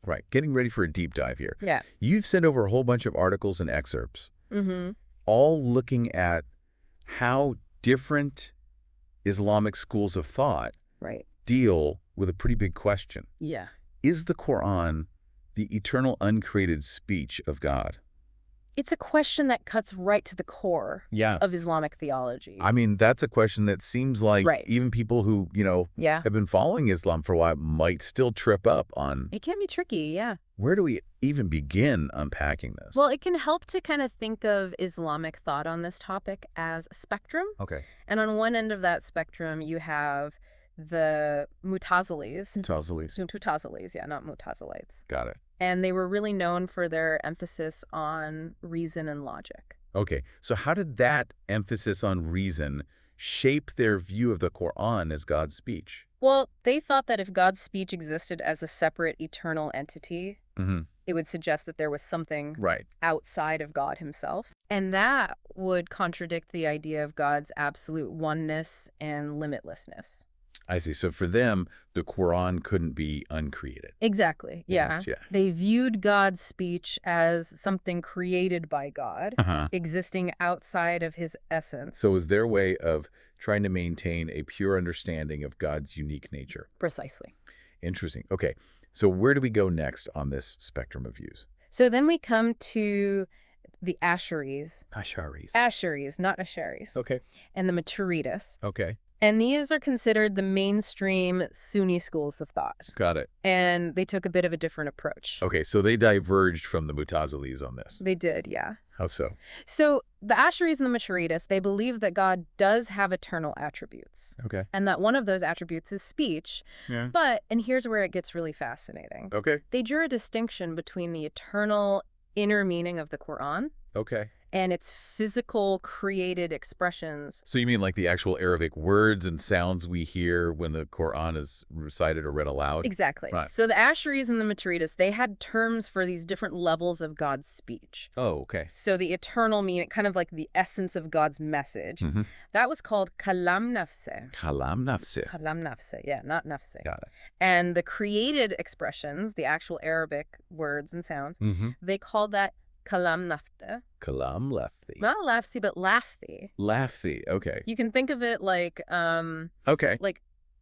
Right. Getting ready for a deep dive here. Yeah. You've sent over a whole bunch of articles and excerpts, Mm-hmm. all looking at how different Islamic schools of thought Right. deal with a pretty big question. Yeah. Is the Qur'an the eternal uncreated speech of God? It's a question that cuts right to the core Yeah. of Islamic theology. I mean, that's a question that seems like Right. even people who, Yeah. have been following Islam for a while might still trip up on. It can be tricky, yeah. Where do we even begin unpacking this? Well, it can help to kind of think of Islamic thought on this topic as a spectrum. Okay. And on one end of that spectrum, you have the Mu'tazilites. Mu'tazilites, yeah, not Mu'tazilites. Got it. And they were really known for their emphasis on reason and logic. Okay. So how did that emphasis on reason shape their view of the Qur'an as God's speech? Well, they thought that if God's speech existed as a separate eternal entity, Mm-hmm. it would suggest that there was something Right. outside of God himself. And that would contradict the idea of God's absolute oneness and limitlessness. I see. So for them, the Qur'an couldn't be uncreated. Exactly. Yeah. Yeah. They viewed God's speech as something created by God, Uh-huh. existing outside of his essence. So is their way of trying to maintain a pure understanding of God's unique nature. Precisely. Interesting. Okay. So where do we go next on this spectrum of views? So then we come to the Asharis. Asharis. Asharis, not Asharis. Okay. And the Maturidists. Okay. And these are considered the mainstream Sunni schools of thought. Got it. And they took a bit of a different approach. Okay. So they diverged from the Mu'tazilis on this. They did, yeah. How so? So the Asharis and the Maturidists, they believe that God does have eternal attributes. Okay. And that one of those attributes is speech. Yeah. But, and here's where it gets really fascinating. Okay. They drew a distinction between the eternal inner meaning of the Qur'an Okay. and its physical created expressions. So you mean like the actual Arabic words and sounds we hear when the Qur'an is recited or read aloud? Exactly. Right. So the Asharis and the Maturidists, they had terms for these different levels of God's speech. Oh, okay. So the eternal meaning, kind of like the essence of God's message, Mm-hmm. that was called Kalam nafse. Kalam nafsi. Kalam nafse, yeah, not nafse. Got it. And the created expressions, the actual Arabic words and sounds, Mm-hmm. they call that Kalam nafte. Kalam lafthi. Not lafsi, but lafthi. Lafthi. Okay. You can think of it like Okay.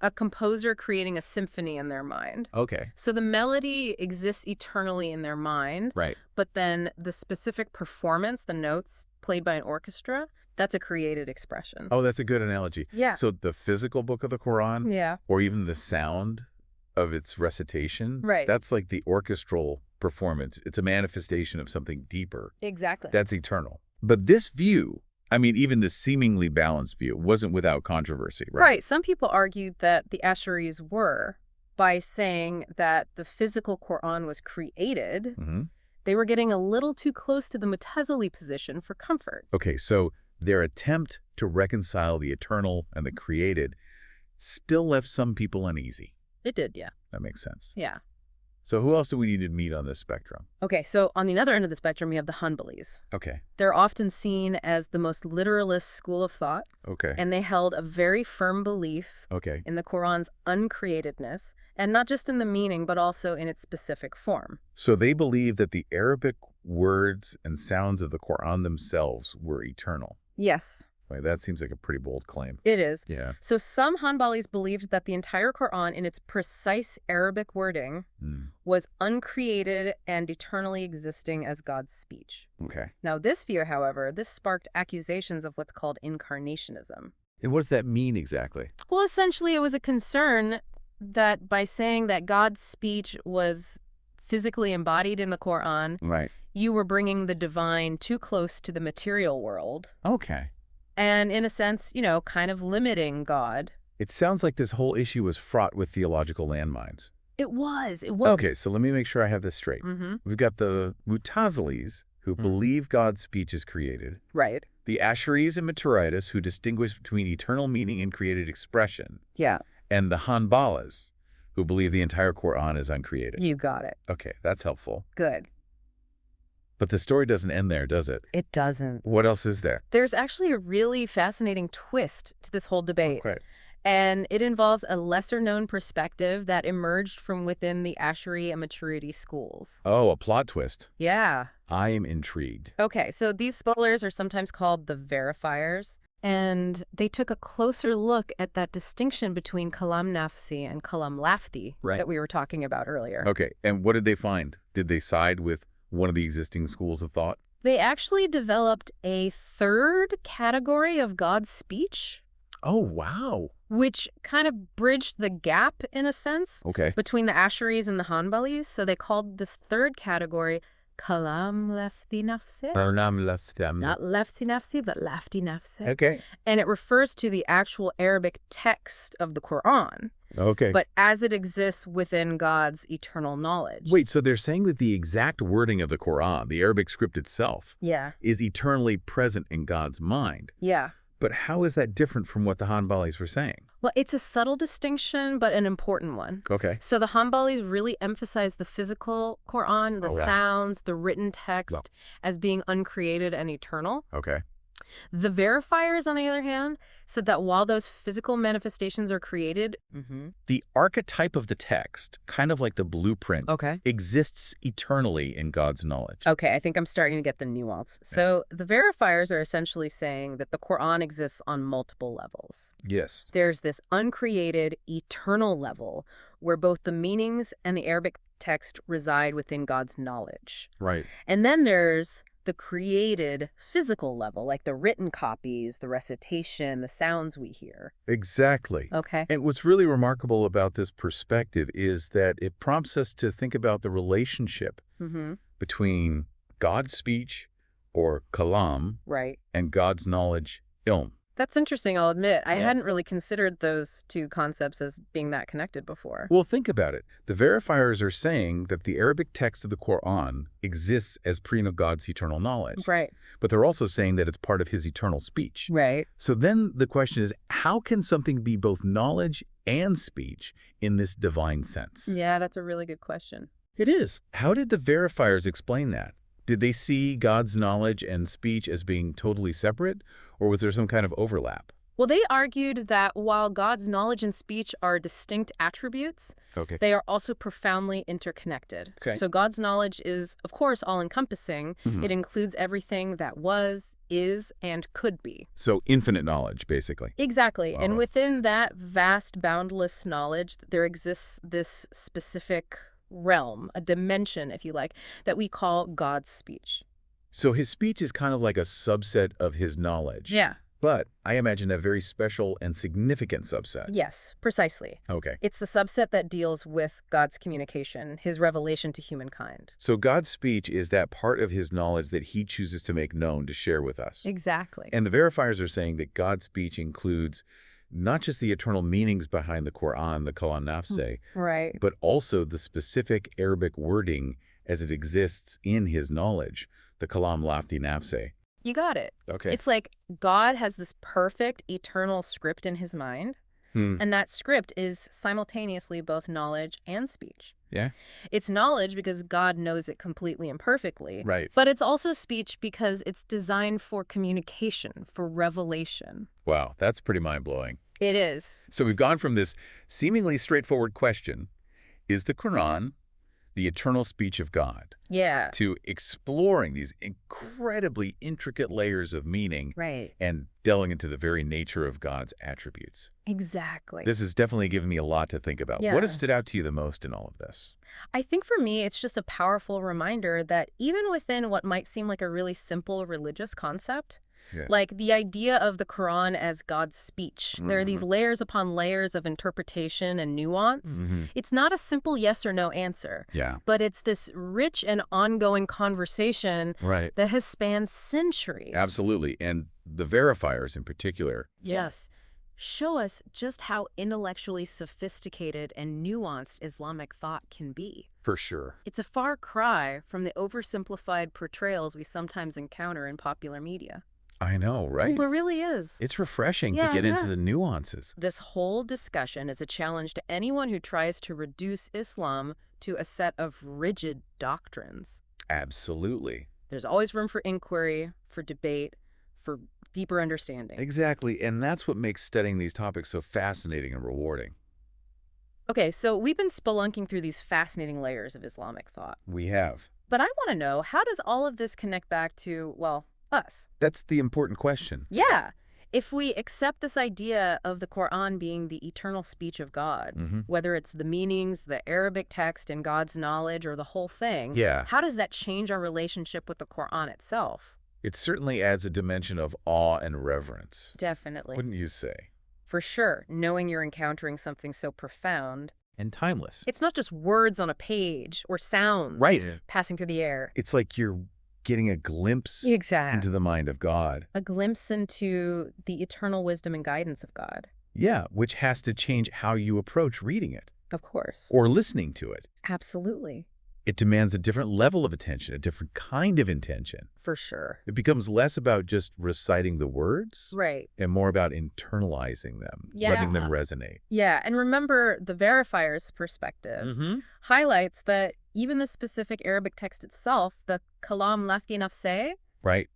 a composer creating a symphony in their mind. Okay. So the melody exists eternally in their mind, Right. but then the specific performance, the notes played by an orchestra, that's a created expression. Oh, that's a good analogy. Yeah. So the physical book of the Qur'an, Yeah. or even the sound of its recitation, Right. that's like the orchestral performance. It's a manifestation of something deeper. Exactly. That's eternal. But this view, I mean, even the seemingly balanced view, wasn't without controversy, right? Right. Some people argued that the Asharis were, by saying that the physical Qur'an was created, Mm-hmm. they were getting a little too close to the Mu'tazili position for comfort. Okay, so their attempt to reconcile the eternal and the created still left some people uneasy. It did, yeah. That makes sense. Yeah. So who else do we need to meet on this spectrum? Okay, so on the other end of the spectrum, you have the Hanbalīs. Okay. They're often seen as the most literalist school of thought, Okay. and they held a very firm belief Okay. in the Qur'an's uncreatedness, and not just in the meaning, but also in its specific form. So they believe that the Arabic words and sounds of the Qur'an themselves were eternal. Yes, Right, that seems like a pretty bold claim. it is. Yeah. So some Hanbalīs believed that the entire Qur'an, in its precise Arabic wording, Mm. was uncreated and eternally existing as God's speech. Okay. Now, this view, however, this sparked accusations of what's called incarnationism. And what does that mean exactly? Well, essentially, it was a concern that by saying that God's speech was physically embodied in the Qur'an, Right. you were bringing the divine too close to the material world. Okay. And in a sense, kind of limiting God. It sounds like this whole issue was fraught with theological landmines. It was. Okay, so let me make sure I have this straight. Mm-hmm. We've got the Mu'tazilis, who believe God's speech is created, Right. the Asharis and Maturidists, who distinguish between eternal meaning and created expression, Yeah. and the Hanbalis, who believe the entire Qur'an is uncreated. You got it. Okay, that's helpful. Good. But the story doesn't end there, does it? It doesn't. What else is there? There's actually a really fascinating twist to this whole debate. Okay. And it involves a lesser-known perspective that emerged from within the Ash'ari and Maturidi schools. Oh, a plot twist. Yeah. I am intrigued. Okay, so these scholars are sometimes called the verifiers, and they took a closer look at that distinction between kalam nafsi and kalam lafti that we were talking about earlier. Okay, and what did they find? Did they side with one of the existing schools of thought? They actually developed a third category of God's speech. Oh, wow. Which kind of bridged the gap, in a sense, between the Ash'aris and the Hanbalīs. So they called this third category Kalam lafti nafsi. Kalam lafti. Not lafti nafsi, but lafti nafsi. Okay. And it refers to the actual Arabic text of the Qur'an. Okay. But as it exists within God's eternal knowledge. Wait, so they're saying that the exact wording of the Qur'an, the Arabic script itself, is eternally present in God's mind. Yeah. But how is that different from what the Hanbalīs were saying? Well, it's a subtle distinction, but an important one. Okay. So the Hanbalīs really emphasize the physical Qur'an, the sounds, the written text, as being uncreated and eternal. Okay. The verifiers, on the other hand, said that while those physical manifestations are created, the archetype of the text, kind of like the blueprint, exists eternally in God's knowledge. Okay, I think I'm starting to get the nuance. So the verifiers are essentially saying that the Qur'an exists on multiple levels. Yes. There's this uncreated, eternal level where both the meanings and the Arabic text reside within God's knowledge. Right. And then there's the created physical level, like the written copies, the recitation, the sounds we hear. Exactly. Okay. And what's really remarkable about this perspective is that it prompts us to think about the relationship between God's speech, or kalam, and God's knowledge, ilm. That's interesting, I'll admit. I hadn't really considered those two concepts as being that connected before. Well, think about it. The verifiers are saying that the Arabic text of the Qur'an exists as pre God's eternal knowledge. Right. But they're also saying that it's part of his eternal speech. Right. So then the question is, how can something be both knowledge and speech in this divine sense? Yeah, that's a really good question. It is. How did the verifiers explain that? Did they see God's knowledge and speech as being totally separate, or was there some kind of overlap? Well, they argued that while God's knowledge and speech are distinct attributes, they are also profoundly interconnected. So God's knowledge is, of course, all-encompassing. It includes everything that was, is, and could be. So infinite knowledge, basically. Exactly. And within that vast, boundless knowledge, there exists this specific realm, a dimension, if you like, that we call God's speech. So his speech is kind of like a subset of his knowledge. Yeah. But I imagine a very special and significant subset. Yes, precisely. Okay. It's the subset that deals with God's communication, his revelation to humankind. So God's speech is that part of his knowledge that he chooses to make known, to share with us. Exactly. And the verifiers are saying that God's speech includes not just the eternal meanings behind the Qur'an, the Kalam Nafse, but also the specific Arabic wording as it exists in his knowledge, the Kalam Lafti Nafse. You got it. Okay. It's like God has this perfect eternal script in his mind, and that script is simultaneously both knowledge and speech. Yeah. It's knowledge because God knows it completely and perfectly. Right. But it's also speech because it's designed for communication, for revelation. Wow, that's pretty mind-blowing. It is. So we've gone from this seemingly straightforward question, is the Qur'an the eternal speech of God? Yeah. To exploring these incredibly intricate layers of meaning. Right. And delving into the very nature of God's attributes. Exactly. This has definitely given me a lot to think about. Yeah. What has stood out to you the most in all of this? I think for me, it's just a powerful reminder that even within what might seem like a really simple religious concept, like the idea of the Quran as God's speech, there are these layers upon layers of interpretation and nuance. It's not a simple yes or no answer, but it's this rich and ongoing conversation that has spanned centuries. Absolutely. And the verifiers in particular. Yes. Show us just how intellectually sophisticated and nuanced Islamic thought can be. For sure. It's a far cry from the oversimplified portrayals we sometimes encounter in popular media. I know, right? It really is. It's refreshing to get into the nuances. This whole discussion is a challenge to anyone who tries to reduce Islam to a set of rigid doctrines. Absolutely. There's always room for inquiry, for debate, for deeper understanding. Exactly, and that's what makes studying these topics so fascinating and rewarding. Okay, so we've been spelunking through these fascinating layers of Islamic thought. We have. But I want to know, how does all of this connect back to, well, us? That's the important question. Yeah. If we accept this idea of the Qur'an being the eternal speech of God, whether it's the meanings, the Arabic text, and God's knowledge, or the whole thing, how does that change our relationship with the Qur'an itself? It certainly adds a dimension of awe and reverence. Definitely. Wouldn't you say? For sure, knowing you're encountering something so profound. And timeless. It's not just words on a page or sounds passing through the air. It's like you're getting a glimpse into the mind of God. A glimpse into the eternal wisdom and guidance of God. Yeah, which has to change how you approach reading it. Of course. Or listening to it. Absolutely. It demands a different level of attention, a different kind of intention. For sure. It becomes less about just reciting the words. Right. And more about internalizing them, letting them resonate. Yeah, and remember the verifier's perspective highlights that even the specific Arabic text itself, the Kalam lafti nafse,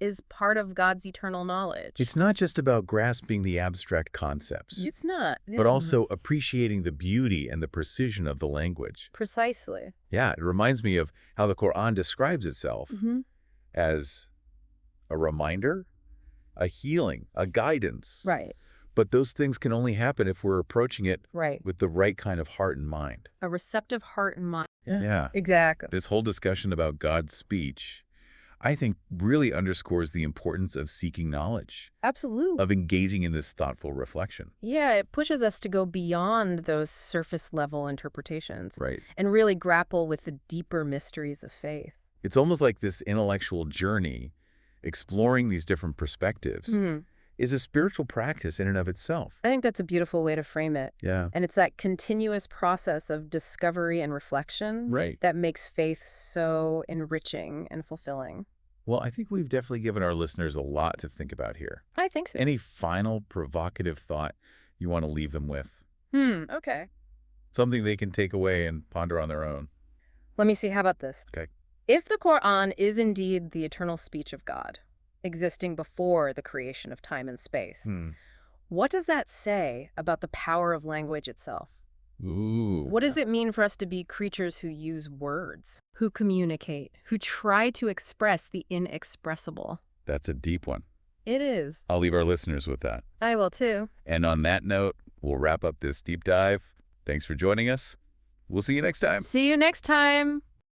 is part of God's eternal knowledge. It's not just about grasping the abstract concepts. It's not. But also appreciating the beauty and the precision of the language. Precisely. Yeah, it reminds me of how the Qur'an describes itself as a reminder, a healing, a guidance. Right. But those things can only happen if we're approaching it with the right kind of heart and mind. A receptive heart and mind. Yeah. Exactly. This whole discussion about God's speech, I think, really underscores the importance of seeking knowledge. Absolutely. Of engaging in this thoughtful reflection. Yeah, it pushes us to go beyond those surface-level interpretations. Right. And really grapple with the deeper mysteries of faith. It's almost like this intellectual journey, exploring these different perspectives, is a spiritual practice in and of itself. I think that's a beautiful way to frame it. Yeah. And it's that continuous process of discovery and reflection that makes faith so enriching and fulfilling. Well, I think we've definitely given our listeners a lot to think about here. I think so. Any final provocative thought you want to leave them with? Okay. Something they can take away and ponder on their own. Let me see. How about this? Okay. If the Qur'an is indeed the eternal speech of God, existing before the creation of time and space, what does that say about the power of language itself? Ooh. What does it mean for us to be creatures who use words, who communicate, who try to express the inexpressible? That's a deep one. It is. I'll leave our listeners with that. I will too. And on that note, we'll wrap up this deep dive. Thanks for joining us. We'll see you next time. See you next time.